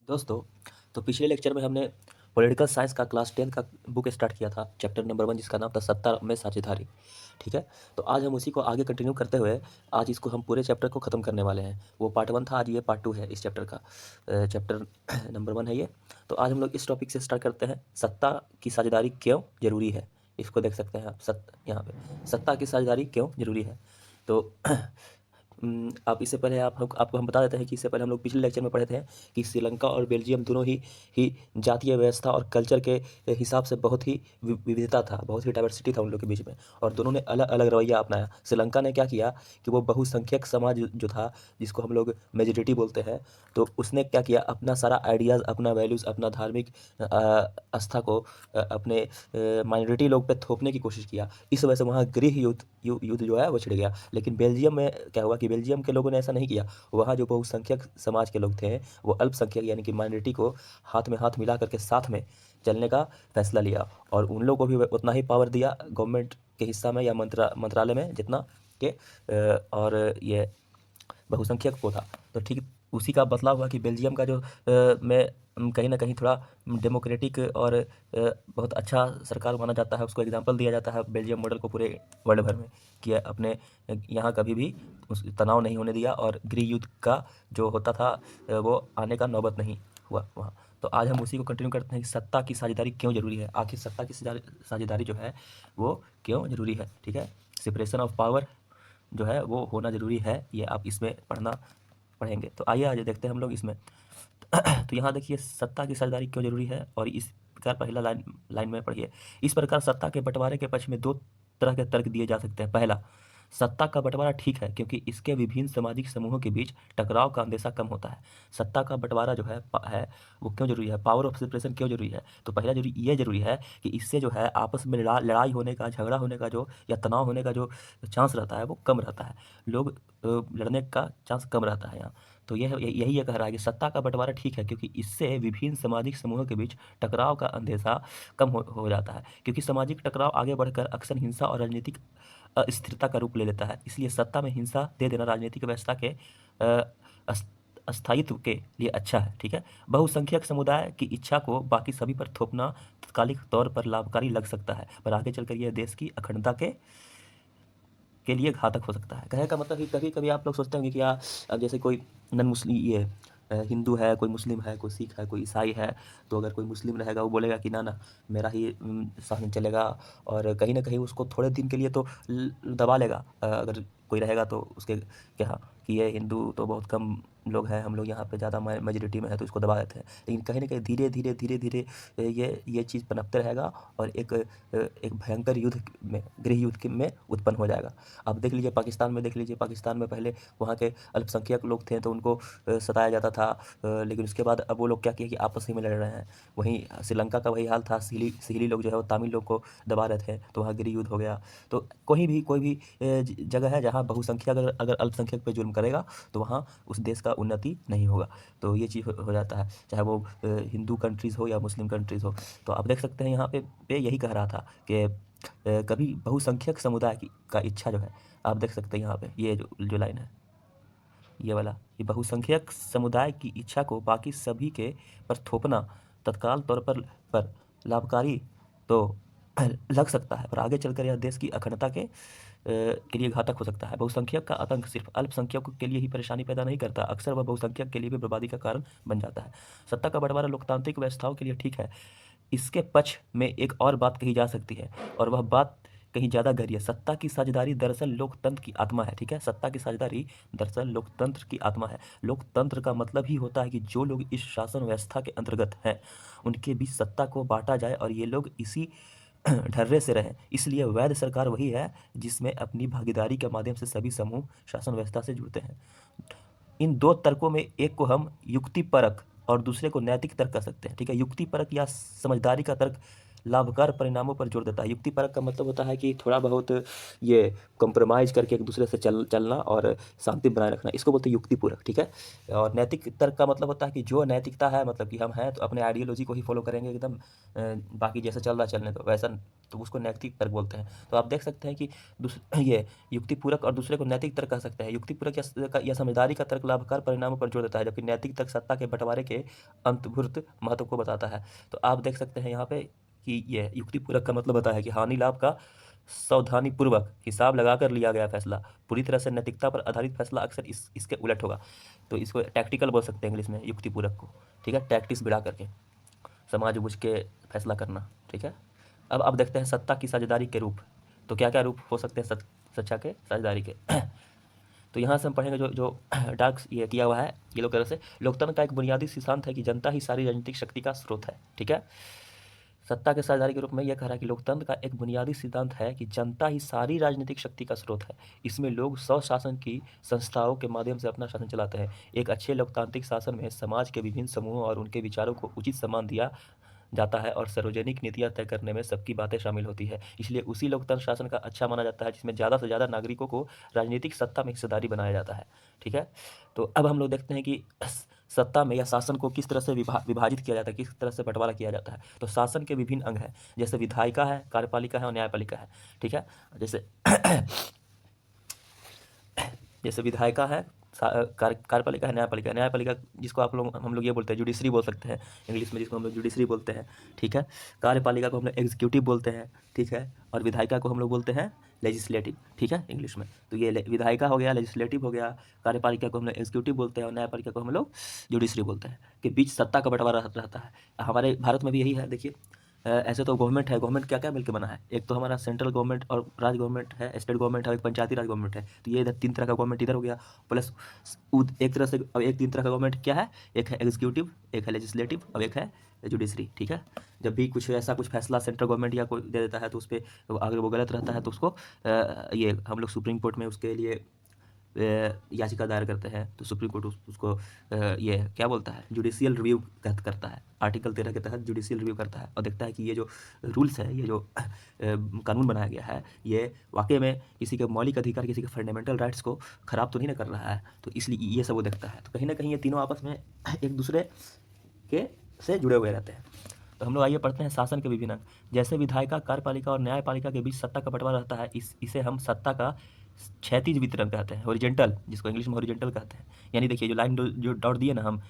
दोस्तों, तो पिछले लेक्चर में हमने पॉलिटिकल साइंस का क्लास 10 का बुक स्टार्ट किया था, चैप्टर नंबर 1 जिसका नाम था सत्ता में साझेदारी। ठीक है? तो आज हम उसी को आगे कंटिन्यू करते हुए आज इसको हम पूरे चैप्टर को ख़त्म करने वाले हैं। वो पार्ट 1 था, आज ये पार्ट 2 है इस चैप्टर का। चैप्टर नंबर 1 है ये। तो आज हम लोग इस टॉपिक से स्टार्ट करते हैं, सत्ता की साझेदारी क्यों ज़रूरी है? इसको देख सकते हैं आप यहाँ पे, सत्ता की साझेदारी क्यों ज़रूरी है? तो आप इससे पहले आपको हम बता देते हैं कि इससे पहले हम लोग पिछले लेक्चर में पढ़े थे कि श्रीलंका और बेल्जियम दोनों ही जातीय व्यवस्था और कल्चर के हिसाब से बहुत ही विविधता था, बहुत ही डाइवर्सिटी था उन लोग के बीच में, और दोनों ने अलग अलग रवैया अपनाया। श्रीलंका ने क्या किया कि वो बहुसंख्यक समाज जो था, जिसको हम लोग मेजोरिटी बोलते हैं, तो उसने क्या किया, अपना सारा आइडियाज़, अपना वैल्यूज़, अपना धार्मिक आस्था को अपने माइनॉरिटी लोग पे थोपने की कोशिश किया। इस वजह से वहाँ गृह युद्ध जो है वो छिड़ गया। लेकिन बेल्जियम में क्या हुआ कि बेल्जियम के लोगों ने ऐसा नहीं किया। वहाँ जो बहुसंख्यक समाज के लोग थे, वो अल्पसंख्यक यानी कि माइनॉरिटी को हाथ में हाथ मिला करके साथ में चलने का फैसला लिया, और उन लोगों को भी उतना ही पावर दिया गवर्नमेंट के हिस्सा में या मंत्रालय में जितना के और ये बहुसंख्यक को था। तो ठीक उसी का बदलाव हुआ कि बेल्जियम का जो में कहीं न कहीं थोड़ा डेमोक्रेटिक और बहुत अच्छा सरकार माना जाता है, उसको एग्ज़ाम्पल दिया जाता है बेल्जियम मॉडल को पूरे वर्ल्ड भर में, कि अपने यहाँ कभी भी उस तनाव नहीं होने दिया, और गृह युद्ध का जो होता था वो आने का नौबत नहीं हुआ वहाँ। तो आज हम उसी को कंटिन्यू करते हैं कि सत्ता की साझेदारी क्यों ज़रूरी है? आखिर सत्ता की साझेदारी जो है वो क्यों ज़रूरी है? ठीक है? सेपरेशन ऑफ पावर जो है वो होना ज़रूरी है, ये आप इसमें पढ़ेंगे। तो आइए आज देखते हैं हम लोग इसमें। तो यहाँ देखिए, सत्ता की साझेदारी क्यों जरूरी है, और इस प्रकार पहला लाइन में पढ़िए। इस प्रकार सत्ता के बंटवारे के पक्ष में दो तरह के तर्क दिए जा सकते हैं। पहला, सत्ता का बंटवारा ठीक है क्योंकि इसके विभिन्न सामाजिक समूहों के बीच टकराव का अंदेशा कम होता है। सत्ता का बंटवारा जो है वो क्यों जरूरी है, पावर ऑफ सेपरेशन क्यों जरूरी है? तो पहला ये जरूरी है कि इससे जो है आपस में लड़ाई होने का, झगड़ा होने का जो, या तनाव होने का जो चांस रहता है वो कम रहता है। लोग लड़ने का चांस कम रहता है यहाँ। तो यही ये कह रहा है कि सत्ता का बंटवारा ठीक है क्योंकि इससे विभिन्न सामाजिक समूहों के बीच टकराव का अंदेशा कम हो जाता है, क्योंकि सामाजिक टकराव आगे बढ़कर अक्सर हिंसा और राजनीतिक अस्थिरता का रूप ले लेता है। इसलिए सत्ता में हिंसा दे देना राजनीतिक व्यवस्था के अस्थायित्व के लिए अच्छा है। ठीक है? बहुसंख्यक समुदाय की इच्छा को बाकी सभी पर थोपना तात्कालिक तौर पर लाभकारी लग सकता है, पर आगे चलकर यह देश की अखंडता के लिए घातक हो सकता है। कहने का मतलब कि कभी-कभी आप लोग सोचते होंगे कि अब जैसे कोई नन मुस्लिम हिंदू है, कोई मुस्लिम है, कोई सिख है, कोई ईसाई है, तो अगर कोई मुस्लिम रहेगा वो बोलेगा कि ना मेरा ही शासन चलेगा, और कहीं न कहीं उसको थोड़े दिन के लिए तो दबा लेगा। अगर कोई रहेगा तो उसके क्या कि ये हिंदू तो बहुत कम लोग हैं, हम लोग यहाँ पे ज़्यादा मेजॉरिटी में है, तो इसको दबा देते हैं। लेकिन कहीं न कहीं धीरे-धीरे ये चीज़ पनपते रहेगा, और एक भयंकर युद्ध में, गृह युद्ध में उत्पन्न हो जाएगा। आप देख लीजिए पाकिस्तान में, देख लीजिए पाकिस्तान में पहले वहाँ के अल्पसंख्यक लोग थे तो उनको सताया जाता था, लेकिन उसके बाद अब वो लोग क्या किए कि आपस ही में लड़ रहे हैं। वहीं श्रीलंका का वही हाल था, सिहली लोग जो है वो तमिल लोग को दबा रहे थे, तो वहाँ गृह युद्ध हो गया। तो कोई भी जगह है जहाँ बहुसंख्यक अगर अल्पसंख्यक पे जुल्म करेगा, तो वहाँ उस देश का उन्नति नहीं होगा। तो ये चीज़ हो जाता है, चाहे वो हिंदू कंट्रीज़ हो या मुस्लिम कंट्रीज़ हो। तो आप देख सकते हैं यहाँ पे यही कह रहा था कि कभी बहुसंख्यक समुदाय का इच्छा जो है, आप देख सकते हैं यहाँ पे ये जो लाइन है, ये वाला, ये बहुसंख्यक समुदाय की इच्छा को बाकी सभी के पर थोपना तत्काल तौर पर लाभकारी तो लग सकता है, पर आगे चलकर यह देश की अखंडता के लिए घातक हो सकता है। बहुसंख्यक का आतंक सिर्फ अल्पसंख्यकों के लिए ही परेशानी पैदा नहीं करता, अक्सर वह बहुसंख्यक के लिए भी बर्बादी का कारण बन जाता है। सत्ता का बंटवारा लोकतांत्रिक व्यवस्थाओं के लिए ठीक है। इसके पक्ष में एक और बात कही जा सकती है, और वह बात कहीं ज़्यादा गहरी है। सत्ता की साझेदारी दरअसल लोकतंत्र की आत्मा है। ठीक है? सत्ता की साझेदारी दरअसल लोकतंत्र की आत्मा है। लोकतंत्र का मतलब ही होता है कि जो लोग इस शासन व्यवस्था के अंतर्गत हैं, उनके बीच सत्ता को बाँटा जाए और ये लोग इसी ढर्रे से रहें। इसलिए वैध सरकार वही है जिसमें अपनी भागीदारी के माध्यम से सभी समूह शासन व्यवस्था से जुड़ते हैं। इन दो तर्कों में एक को हम युक्तिपरक और दूसरे को नैतिक तर्क कह सकते हैं। ठीक है? युक्तिपरक या समझदारी का तर्क लाभकारी परिणामों पर जोर देता है। युक्तिपरक का मतलब होता है कि थोड़ा बहुत ये कॉम्प्रोमाइज़ करके एक दूसरे से चलना और शांति बनाए रखना, इसको बोलते हैं युक्तिपूरक, ठीक है। और नैतिक तर्क का मतलब होता है कि जो नैतिकता है, मतलब कि हम हैं तो अपने आइडियोलॉजी को ही फॉलो करेंगे एकदम, बाकी जैसे चल रहा है चलने दो, वैसा, तो उसको नैतिक तर्क बोलते हैं। तो आप देख सकते हैं कि ये युक्तिपूरक और दूसरे को नैतिक तर्क कह सकते हैं। युक्तिपूरक या समझदारी का तर्क लाभकारी परिणामों पर जोर देता है, जबकि नैतिक तर्क सत्ता के बंटवारे के अंतर्भूत महत्व को बताता है। तो आप देख सकते हैं यहाँ पे कि ये युक्तिपूरक का मतलब होता है कि हानि लाभ का सावधानीपूर्वक हिसाब लगाकर लिया गया फैसला, पूरी तरह से नैतिकता पर आधारित फैसला अक्सर इसके उलट होगा। तो इसको टैक्टिकल बोल सकते हैं इंग्लिश में युक्तिपूरक को, ठीक है, टैक्टिस बिड़ा करके समझ बूझ के फैसला करना, ठीक है। अब देखते हैं सत्ता की साझेदारी के रूप। तो क्या क्या रूप हो सकते हैं सत्ता के साझेदारी के। तो यहाँ से हम पढ़ेंगे जो डार्क ये किया हुआ है येलो कलर से, लोकतंत्र का एक बुनियादी सिद्धांत है कि जनता ही सारी राजनीतिक शक्ति का स्रोत है, ठीक है। सत्ता के साझेदारी के रूप में यह कह रहा है कि लोकतंत्र का एक बुनियादी सिद्धांत है कि जनता ही सारी राजनीतिक शक्ति का स्रोत है। इसमें लोग स्वशासन की संस्थाओं के माध्यम से अपना शासन चलाते हैं। एक अच्छे लोकतांत्रिक शासन में समाज के विभिन्न समूहों और उनके विचारों को उचित सम्मान दिया जाता है और सार्वजनिक नीतियाँ तय करने में सबकी बातें शामिल होती है। इसलिए उसी लोकतंत्र शासन का अच्छा माना जाता है जिसमें ज़्यादा से ज़्यादा नागरिकों को राजनीतिक सत्ता में हिस्सेदारी बनाया जाता है, ठीक है। तो अब हम लोग देखते हैं कि सत्ता में या शासन को किस तरह से विभाजित किया जाता है, किस तरह से बंटवारा किया जाता है। तो शासन के विभिन्न अंग हैं, जैसे विधायिका है, कार्यपालिका है और न्यायपालिका है, ठीक है। जैसे जैसे विधायिका है, कार्यपालिका है, न्यायपालिका। न्यायपालिका जिसको हम लोग ये बोलते हैं जुडिशरी बोल सकते हैं इंग्लिश में, जिसको हम लोग जुडिशरी बोलते हैं, ठीक है। कार्यपालिका को हम लोग एग्जीक्यूटिव बोलते हैं, ठीक है। और विधायिका को हम लोग बोलते हैं लेजिस्लेटिव, ठीक है, इंग्लिश में। तो ये विधायिका हो गया, लेजिस्लेटिव हो गया, कार्यपालिका को हम लोग एग्जीक्यूटिव बोलते हैं और न्यायपालिका को हम लोग जुडिशरी बोलते हैं, के बीच सत्ता का बंटवारा रहता है। हमारे भारत में भी यही है, देखिए। ऐसे तो गवर्नमेंट है, गवर्नमेंट क्या क्या मिलकर बना है, एक तो हमारा सेंट्रल गवर्नमेंट और राज्य गवर्नमेंट है, स्टेट गवर्नमेंट है, एक पंचायती राज गवर्नमेंट है। तो ये इधर 3 तरह का गवर्नमेंट इधर हो गया, प्लस एक तरह से अब एक 3 तरह का गवर्नमेंट क्या है, एक है एग्जीक्यूटिव, एक है लेजिस्लेटिव और एक है जुडिशरी, ठीक है। जब भी कुछ ऐसा कुछ फैसला सेंट्रल गवर्नमेंट या कोई दे देता है तो उस पर अगर वो गलत रहता है तो उसको ये हम लोग सुप्रीम कोर्ट में उसके लिए याचिका दायर करते हैं। तो सुप्रीम कोर्ट उसको ये क्या बोलता है, जुडिशियल रिव्यू करता है, आर्टिकल 13 के तहत जुडिशियल रिव्यू करता है और देखता है कि ये जो रूल्स है, ये जो कानून बनाया गया है, ये वाकई में किसी के मौलिक अधिकार, किसी के फंडामेंटल राइट्स को ख़राब तो नहीं ना कर रहा है। तो इसलिए ये सब वो देखता है। तो कहीं ना कहीं ये तीनों आपस में एक दूसरे के से जुड़े हुए रहते हैं। तो हम लोग आइए पढ़ते हैं शासन के विभिन्न अंग। जैसे विधायिका, कार्यपालिका और न्यायपालिका के बीच सत्ता का बंटवारा रहता है, इसे हम सत्ता का क्षैतिज वितरण कहते हैं, हॉरिजॉन्टल, जिसको इंग्लिश में हॉरिजॉन्टल कहते हैं। यानी देखिए जो लाइन जो डॉट दिए ना हम,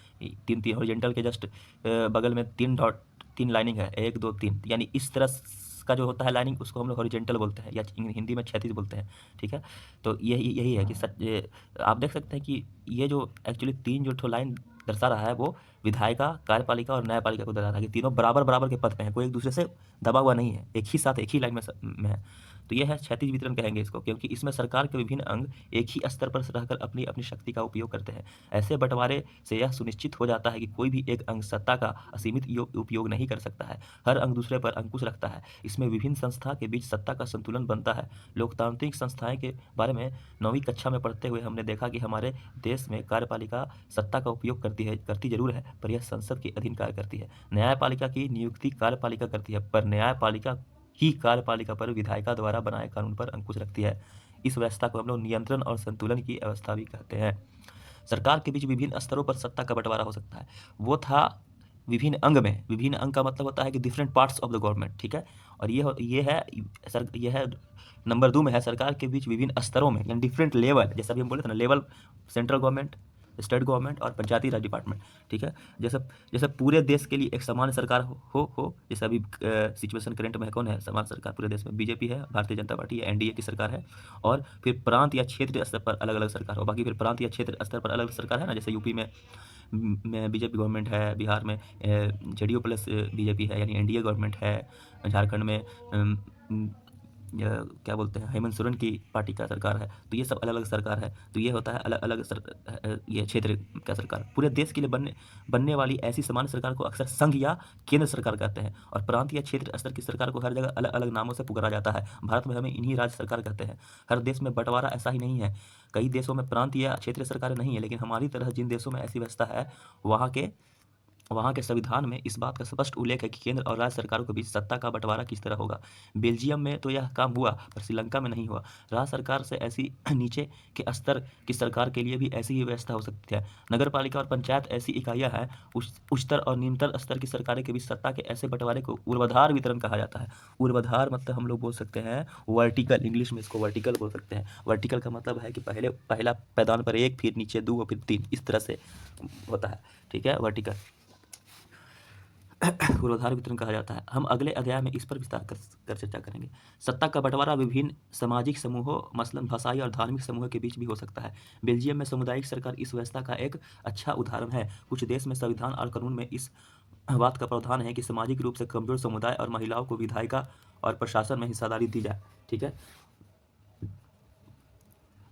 3 हॉरिजॉन्टल के जस्ट बगल में 3 डॉट, 3 लाइनिंग है, 1 2 3, यानी इस तरह का जो होता है लाइनिंग, उसको हम लोग हॉरिजॉन्टल बोलते हैं या हिंदी में क्षैतिज बोलते हैं, ठीक है। तो यही है कि आप देख सकते हैं कि ये जो एक्चुअली 3 जो लाइन दर्शा रहा है वो विधायिका, कार्यपालिका और न्यायपालिका को दर्शा रहा है कि तीनों बराबर बराबर के पद पे हैं, कोई एक दूसरे से दबा हुआ नहीं है, एक ही साथ एक ही लाइन में है। तो यह है क्षैतिज वितरण कहेंगे इसको, क्योंकि इसमें सरकार के विभिन्न अंग एक ही स्तर पर रहकर अपनी अपनी शक्ति का उपयोग करते हैं। ऐसे बंटवारे से यह सुनिश्चित हो जाता है कि कोई भी एक अंग सत्ता का असीमित उपयोग नहीं कर सकता है, हर अंग दूसरे पर अंकुश रखता है। इसमें विभिन्न संस्था के बीच सत्ता का संतुलन बनता है। लोकतांत्रिक संस्थाएं के बारे में 9वीं कक्षा में पढ़ते हुए हमने देखा कि हमारे देश में कार्यपालिका सत्ता का उपयोग करती जरूर है, पर यह संसद के अधीन कार्य करती है। न्यायपालिका की नियुक्ति कार्यपालिका करती है, पर न्यायपालिका ही कार्यपालिका पर विधायिका द्वारा बनाए कानून पर अंकुश रखती है। इस व्यवस्था को हम लोग नियंत्रण और संतुलन की अवस्था भी कहते हैं। सरकार के बीच विभिन्न स्तरों पर सत्ता का बंटवारा हो सकता है। वो था विभिन्न अंग में, विभिन्न अंग का मतलब होता है कि different parts of the government, ठीक है। और ये है नंबर 2 में है सरकार के बीच विभिन्न स्तरों में, यानी डिफरेंट लेवल, जैसा अभी हम बोले थे ना, level central government, state government और पंचायती राज डिपार्टमेंट, ठीक है। जैसे पूरे देश के लिए एक समान सरकार हो जैसे अभी सिचुएशन करंट में कौन है समान सरकार पूरे देश में, बीजेपी है, भारतीय जनता पार्टी है, एनडीए की सरकार है। और फिर प्रांत या क्षेत्रीय स्तर पर अलग अलग सरकार हो, बाकी फिर प्रांत या क्षेत्र स्तर पर अलग अलग सरकार है ना, जैसे यूपी में बीजेपी गवर्नमेंट है, बिहार में जेडीयू प्लस बीजेपी है यानी एनडीए गवर्नमेंट है, झारखंड में क्या बोलते हैं हेमंत सोरेन की पार्टी का सरकार है। तो ये सब अलग अलग सरकार है। तो ये होता है अलग अलग ये क्षेत्र का सरकार। पूरे देश के लिए बनने वाली ऐसी समान सरकार को अक्सर संघ या केंद्र सरकार कहते हैं, और प्रांत या क्षेत्र स्तर की सरकार को हर जगह अलग अलग नामों से पुकारा जाता है। भारत में हमें इन्हीं राज्य सरकार कहते हैं। हर देश में बंटवारा ऐसा ही नहीं है, कई देशों में प्रांत या क्षेत्रीय सरकारें नहीं है, लेकिन हमारी तरह जिन देशों में ऐसी व्यवस्था है वहाँ के वहाँ के संविधान में इस बात का स्पष्ट उल्लेख है कि केंद्र और राज्य सरकारों के बीच सत्ता का बंटवारा किस तरह होगा। बेल्जियम में तो यह काम हुआ, पर श्रीलंका में नहीं हुआ। राज्य सरकार से ऐसी नीचे के स्तर की सरकार के लिए भी ऐसी ही व्यवस्था हो सकती है। नगरपालिका और पंचायत ऐसी इकाइयाँ हैं। उच्चतर और निम्नतर स्तर की सरकारें के बीच सत्ता के ऐसे बंटवारे को ऊर्ध्वाधर वितरण कहा जाता है। ऊर्ध्वाधर मतलब हम लोग बोल सकते हैं वर्टिकल, इंग्लिश में इसको वर्टिकल बोल सकते हैं। वर्टिकल का मतलब है कि पहला पैदान पर 1, फिर नीचे 2 और फिर 3, इस तरह से होता है। ठीक है, वर्टिकल पूर्वाधार वितरण कहा जाता है। हम अगले अध्याय में इस पर विस्तार कर चर्चा करेंगे। सत्ता का बंटवारा विभिन्न सामाजिक समूहों, मसलन भाषाई और धार्मिक समूहों के बीच भी हो सकता है। बेल्जियम में सामुदायिक सरकार इस व्यवस्था का एक अच्छा उदाहरण है। कुछ देश में संविधान और कानून में इस बात का प्रावधान है कि सामाजिक रूप से कमजोर समुदाय और महिलाओं को विधायिका और प्रशासन में हिस्सेदारी दी जाए। ठीक है।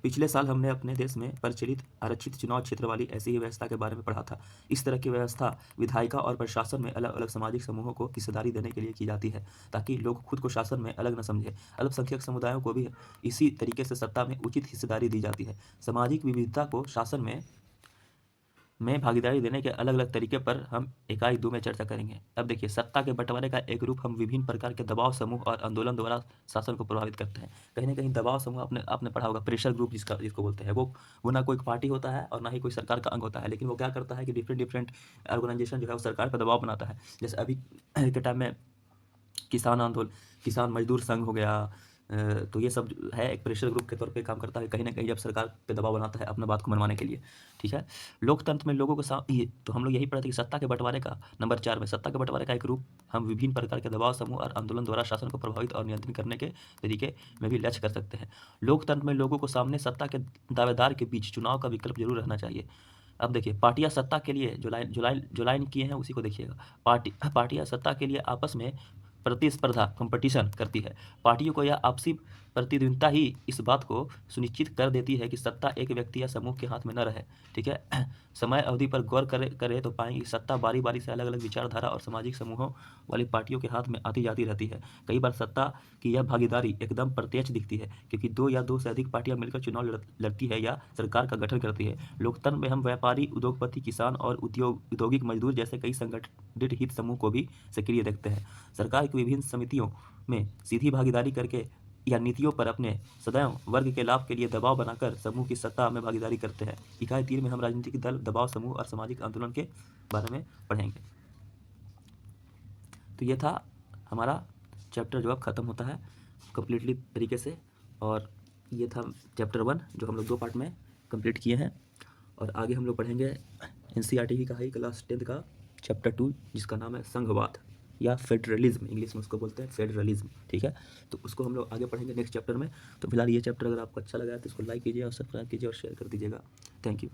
पिछले साल हमने अपने देश में प्रचलित आरक्षित चुनाव क्षेत्र वाली ऐसी ही व्यवस्था के बारे में पढ़ा था। इस तरह की व्यवस्था विधायिका और प्रशासन में अलग अलग सामाजिक समूहों को हिस्सेदारी देने के लिए की जाती है, ताकि लोग खुद को शासन में अलग न समझें। अल्पसंख्यक समुदायों को भी इसी तरीके से सत्ता में उचित हिस्सेदारी दी जाती है। सामाजिक विविधता को शासन में भागीदारी देने के अलग अलग तरीके पर हम इकाई 2 में चर्चा करेंगे। अब देखिए, सत्ता के बंटवारे का एक रूप हम विभिन्न प्रकार के दबाव समूह और आंदोलन द्वारा शासन को प्रभावित करते हैं। कहीं ना कहीं दबाव समूह आपने पढ़ा होगा, प्रेशर ग्रुप जिसको बोलते हैं। वो ना कोई पार्टी होता है और ना ही कोई सरकार का अंग होता है, लेकिन वो क्या करता है कि डिफरेंट ऑर्गेनाइजेशन जो है वो सरकार पर दबाव बनाता है। जैसे अभी के टाइम में किसान मजदूर संघ हो गया, तो ये सब जो है एक प्रेशर ग्रुप के तौर पे काम करता है, कहीं ना कहीं जब सरकार पे दबाव बनाता है अपना बात को मनवाने के लिए। ठीक है। लोकतंत्र में लोगों को तो हम लोग यही पढ़ते कि सत्ता के बंटवारे का नंबर 4 में सत्ता के बंटवारे का एक रूप हम विभिन्न प्रकार के दबाव समूह और आंदोलन द्वारा शासन को प्रभावित और नियंत्रित करने के तरीके में भी लक्ष्य कर सकते हैं। लोकतंत्र में लोगों को सामने सत्ता के दावेदार के बीच चुनाव का विकल्प जरूर रहना चाहिए। अब देखिए, पार्टियां सत्ता के लिए जो लाइन किए हैं उसी को देखिएगा। पार्टियां सत्ता के लिए आपस में प्रतिस्पर्धा कंपटीशन करती है। पार्टियों को यह आपसी प्रतिद्वंद्विता ही इस बात को सुनिश्चित कर देती है कि सत्ता एक व्यक्ति या समूह के हाथ में न रहे। ठीक है। समय अवधि पर गौर करे तो पाएंगे कि सत्ता बारी बारी से अलग अलग विचारधारा और सामाजिक समूहों वाली पार्टियों के हाथ में आती जाती रहती है। कई बार सत्ता की यह भागीदारी एकदम प्रत्यक्ष दिखती है, क्योंकि 2 या 2 से अधिक पार्टियां मिलकर चुनाव लड़ती है या सरकार का गठन करती है। लोकतंत्र में हम व्यापारी, उद्योगपति, किसान और औद्योगिक मजदूर जैसे कई संगठित हित समूह को भी सक्रिय देखते हैं। सरकार की विभिन्न समितियों में सीधी भागीदारी करके या नीतियों पर अपने सदैव वर्ग के लाभ के लिए दबाव बनाकर समूह की सत्ता में भागीदारी करते हैं। इकाई 3 में हम राजनीतिक दल, दबाव समूह और सामाजिक आंदोलन के बारे में पढ़ेंगे। तो ये था हमारा चैप्टर जो अब खत्म होता है कम्प्लीटली तरीके से, और ये था चैप्टर 1 जो हम लोग 2 पार्ट में कंप्लीट किए हैं। और आगे हम लोग पढ़ेंगे एनसीईआरटी का ही क्लास 10 का चैप्टर 2 जिसका नाम है संघवाद या फेडरलिज्म, इंग्लिश में उसको बोलते हैं फेडरलिज्म। ठीक है। तो उसको हम लोग आगे पढ़ेंगे नेक्स्ट चैप्टर में। तो फिलहाल ये चैप्टर अगर आपको अच्छा लगा है तो इसको लाइक कीजिए और सब्सक्राइब कीजिए और शेयर कर दीजिएगा। Thank you.